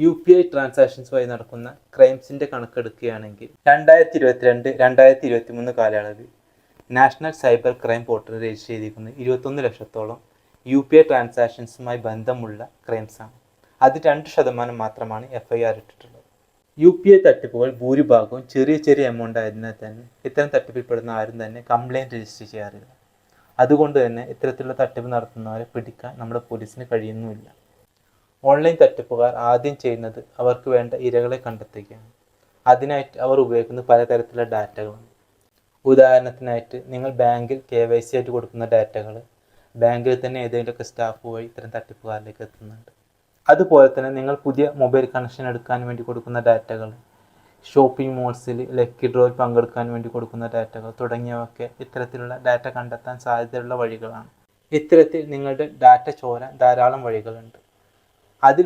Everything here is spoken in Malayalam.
UPI ട്രാൻസാക്ഷൻസ് വഴി നടക്കുന്ന ക്രൈംസിൻ്റെ കണക്കെടുക്കുകയാണെങ്കിൽ 2022-2023 കാലയളവിൽ national cyber crime portal register ചെയ്തിരിക്കുന്നത് 21 ലക്ഷത്തോളം UPI ട്രാൻസാക്ഷൻസുമായി ബന്ധമുള്ള ക്രൈംസാണ്. അത് 2% മാത്രമാണ് FIR ഇട്ടിട്ടുള്ളത്. UPI തട്ടിപ്പുകൾ ഭൂരിഭാഗവും ചെറിയ എമൗണ്ട് ആയതിനാൽ തന്നെ ഇത്തരം തട്ടിപ്പിൽപ്പെടുന്ന ആരും തന്നെ കംപ്ലയിൻറ്റ് രജിസ്റ്റർ ചെയ്യാറില്ല. അതുകൊണ്ട് തന്നെ ഇത്തരത്തിലുള്ള തട്ടിപ്പ് നടത്തുന്നവരെ പിടിക്കാൻ നമ്മുടെ പോലീസിന് കഴിയുന്നുമില്ല. ഓൺലൈൻ തട്ടിപ്പുകാർ ആദ്യം ചെയ്യുന്നത് അവർക്ക് വേണ്ട ഇരകളെ കണ്ടെത്തുകയാണ്. അതിനായിട്ട് അവർ ഉപയോഗിക്കുന്നത് പലതരത്തിലുള്ള ഡാറ്റകളാണ്. ഉദാഹരണത്തിനായിട്ട് നിങ്ങൾ ബാങ്കിൽ KYC ആയിട്ട് കൊടുക്കുന്ന ഡാറ്റകൾ ബാങ്കിൽ തന്നെ ഏതെങ്കിലുമൊക്കെ സ്റ്റാഫ് വഴി ഇത്തരം തട്ടിപ്പുകാരിലേക്ക് എത്തുന്നുണ്ട്. അതുപോലെ തന്നെ നിങ്ങൾ പുതിയ മൊബൈൽ കണക്ഷൻ എടുക്കാൻ വേണ്ടി കൊടുക്കുന്ന ഡാറ്റകൾ, ഷോപ്പിംഗ് മോൾസിൽ ലക്കി ഡ്രോയിൽ പങ്കെടുക്കാൻ വേണ്ടി കൊടുക്കുന്ന ഡാറ്റകൾ തുടങ്ങിയവയൊക്കെ ഇത്തരത്തിലുള്ള ഡാറ്റ കണ്ടെത്താൻ സാധ്യതയുള്ള വഴികളാണ്. ഇത്തരത്തിൽ നിങ്ങളുടെ ഡാറ്റ ചോരാൻ ധാരാളം വഴികളുണ്ട്. അതിൽ